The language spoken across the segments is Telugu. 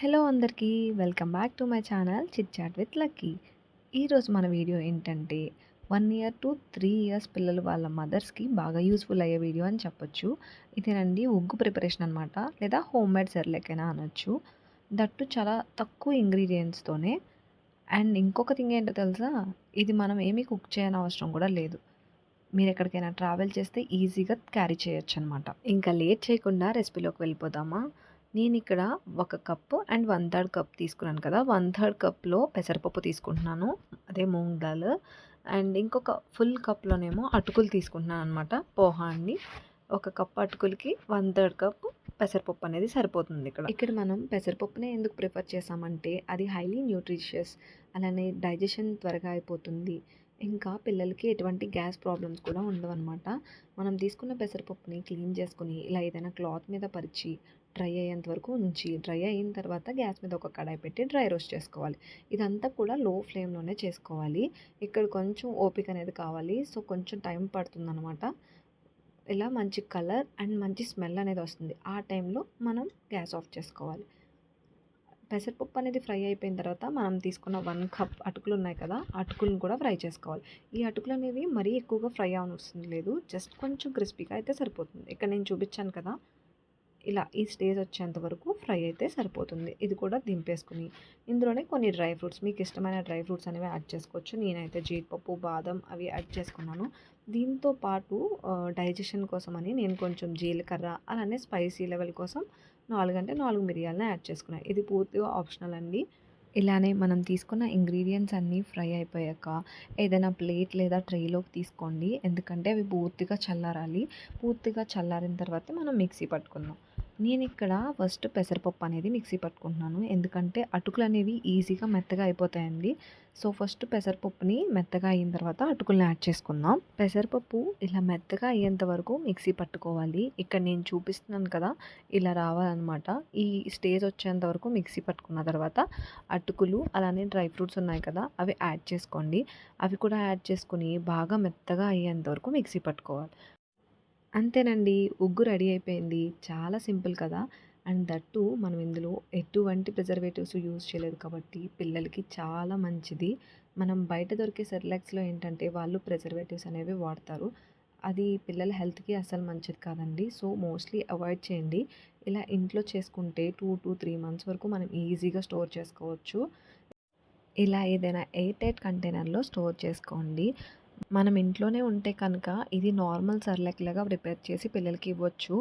హలో అందరికీ welcome back to my channel Chit Chat with Lucky. ఈరోజు మన వీడియో ఏంటంటే 1 ఇయర్ టు 3 ఇయర్స్ పిల్లలు వాళ్ళ మదర్స్కి బాగా యూస్ఫుల్ అయ్యే వీడియో అని చెప్పొచ్చు. ఇదేనండి ఉగ్గు ప్రిపరేషన్ అనమాట, లేదా హోమ్ మేడ్ సెర్లాక్ అయినా అనొచ్చు. దట్టు చాలా తక్కువ ఇంగ్రీడియంట్స్తోనే. అండ్ ఇంకొక థింగ్ ఏంటో తెలుసా, ఇది మనం ఏమీ కుక్ చేయని అవసరం కూడా లేదు. మీరు ఎక్కడికైనా ట్రావెల్ చేస్తే ఈజీగా క్యారీ చేయొచ్చు అనమాట. ఇంకా లేట్ చేయకుండా రెసిపీలోకి వెళ్ళిపోదామా. నేను ఇక్కడ 1 కప్పు అండ్ 1/3 కప్ తీసుకున్నాను కదా, 1/3 కప్లో పెసరపప్పు తీసుకుంటున్నాను, అదే మూంగ్ దాల్. అండ్ ఇంకొక ఫుల్ కప్లోనేమో అటుకులు తీసుకుంటున్నాను అనమాట, పోహా అండి. 1 కప్పు అటుకులకి 1/3 కప్పు పెసరపప్పు అనేది సరిపోతుంది. ఇక్కడ మనం పెసరపప్పునే ఎందుకు ప్రిఫర్ చేసామంటే అది హైలీ న్యూట్రిషియస్, అలానే డైజెషన్ త్వరగా అయిపోతుంది. ఇంకా పిల్లలకి ఎటువంటి గ్యాస్ ప్రాబ్లమ్స్ కూడా ఉండవన్నమాట. మనం తీసుకున్న పెసరపప్పుని క్లీన్ చేసుకుని ఇలా ఏదైనా క్లాత్ మీద పరిచి డ్రై అయ్యేంత వరకు ఉంచి, డ్రై అయిన తర్వాత గ్యాస్ మీద ఒక కడాయి పెట్టి డ్రై రోస్ట్ చేసుకోవాలి. ఇదంతా కూడా లో ఫ్లేమ్లోనే చేసుకోవాలి. ఇక్కడ కొంచెం ఓపిక అనేది కావాలి, సో కొంచెం టైం పడుతుందన్నమాట. ఇలా మంచి కలర్ అండ్ మంచి స్మెల్ అనేది వస్తుంది. ఆ టైంలో మనం గ్యాస్ ఆఫ్ చేసుకోవాలి. పెసరపప్పు అనేది ఫ్రై అయిపోయిన తర్వాత మనం తీసుకున్న 1 కప్ అటుకులు ఉన్నాయి కదా, అటుకులను కూడా ఫ్రై చేసుకోవాలి. ఈ అటుకులు అనేవి మరీ ఎక్కువగా ఫ్రై అవనవసరం లేదు, జస్ట్ కొంచెం క్రిస్పీగా అయితే సరిపోతుంది. ఇక్కడ నేను చూపించాను కదా, ఇలా ఈ స్టేజ్ వచ్చేంత వరకు ఫ్రై అయితే సరిపోతుంది. ఇది కూడా దింపేసుకుని ఇందులోనే కొన్ని డ్రై ఫ్రూట్స్, మీకు ఇష్టమైన డ్రై ఫ్రూట్స్ అనేవి యాడ్ చేసుకోవచ్చు. నేనైతే జీడిపప్పు, బాదం అవి యాడ్ చేసుకున్నాను. దీంతో పాటు డైజెషన్ కోసమని నేను కొంచెం జీలకర్ర, అలానే స్పైసీ లెవెల్ కోసం 4 మిరియాలను యాడ్ చేసుకున్నాను. ఇది పూర్తిగా ఆప్షనల్ అండి. ఇలానే మనం తీసుకున్న ఇంగ్రీడియంట్స్ అన్నీ ఫ్రై అయిపోయాక ఏదైనా ప్లేట్ లేదా ట్రేలోకి తీసుకోండి, ఎందుకంటే అవి పూర్తిగా చల్లారాలి. పూర్తిగా చల్లారిన తర్వాత మనం మిక్సీ పట్టుకుందాం. నేను ఇక్కడ ఫస్ట్ పెసరపప్పు అనేది మిక్సీ పట్టుకుంటున్నాను, ఎందుకంటే అటుకులు అనేవి ఈజీగా మెత్తగా అయిపోతాయండి. సో ఫస్ట్ పెసరపప్పుని మెత్తగా అయిన తర్వాత అటుకులను యాడ్ చేసుకుందాం. పెసరపప్పు ఇలా మెత్తగా అయ్యేంత వరకు మిక్సీ పట్టుకోవాలి. ఇక్కడ నేను చూపిస్తున్నాను కదా, ఇలా రావాలన్నమాట. ఈ స్టేజ్ వచ్చేంత వరకు మిక్సీ పట్టుకున్న తర్వాత అటుకులు, అలానే డ్రై ఫ్రూట్స్ ఉన్నాయి కదా, అవి యాడ్ చేసుకోండి. అవి కూడా యాడ్ చేసుకుని బాగా మెత్తగా అయ్యేంత వరకు మిక్సీ పట్టుకోవాలి. అంతేనండి, ఉగ్గు రెడీ అయిపోయింది. చాలా సింపుల్ కదా. అండ్ దట్టు మనం ఇందులో ఎటువంటి ప్రిజర్వేటివ్స్ యూజ్ చేయలేదు కాబట్టి పిల్లలకి చాలా మంచిది. మనం బయట దొరికే సెర్లాక్స్లో ఏంటంటే వాళ్ళు ప్రిజర్వేటివ్స్ అనేవి వాడతారు, అది పిల్లల హెల్త్కి అసలు మంచిది కాదండి. సో మోస్ట్లీ అవాయిడ్ చేయండి. ఇలా ఇంట్లో చేసుకుంటే 2 to 3 months వరకు మనం ఈజీగా స్టోర్ చేసుకోవచ్చు. ఇలా ఏదైనా ఎయిర్ టైట్ కంటైనర్లో స్టోర్ చేసుకోండి. మనం ఇంట్లోనే ఉంటే కనుక ఇది నార్మల్ సెర్లాక్ లాగా ప్రిపేర్ చేసి పిల్లలకి ఇవ్వచ్చు.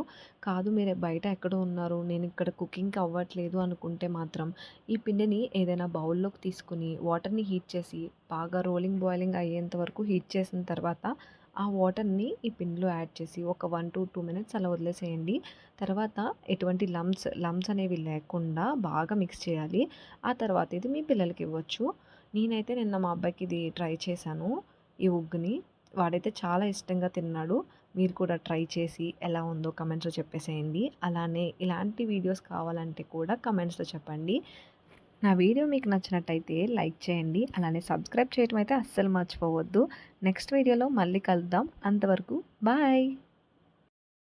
కాదు మీరు బయట ఎక్కడో ఉన్నారు, నేను ఇక్కడ కుకింగ్కి అవ్వట్లేదు అనుకుంటే మాత్రం ఈ పిండిని ఏదైనా బౌల్లోకి తీసుకుని వాటర్ని హీట్ చేసి బాగా బాయిలింగ్ అయ్యేంత వరకు హీట్ చేసిన తర్వాత ఆ వాటర్ని ఈ పిండిలో యాడ్ చేసి ఒక 1 to 2 minutes అలా వదిలేసేయండి. తర్వాత ఎటువంటి లమ్స్ అనేవి లేకుండా బాగా మిక్స్ చేయాలి. ఆ తర్వాత ఇది మీ పిల్లలకి ఇవ్వచ్చు. నేనైతే నిన్న మా అబ్బాయికి ఇది ట్రై చేశాను, ఈ ఉగ్గుని. వాడైతే చాలా ఇష్టంగా తిన్నాడు. మీరు కూడా ట్రై చేసి ఎలా ఉందో కమెంట్స్లో చెప్పేసేయండి. అలానే ఇలాంటి వీడియోస్ కావాలంటే కూడా కమెంట్స్లో చెప్పండి. నా వీడియో మీకు నచ్చినట్టయితే లైక్ చేయండి, అలానే సబ్స్క్రైబ్ చేయడం అయితే అస్సలు మర్చిపోవద్దు. నెక్స్ట్ వీడియోలో మళ్ళీ కలుద్దాం. అంతవరకు బాయ్.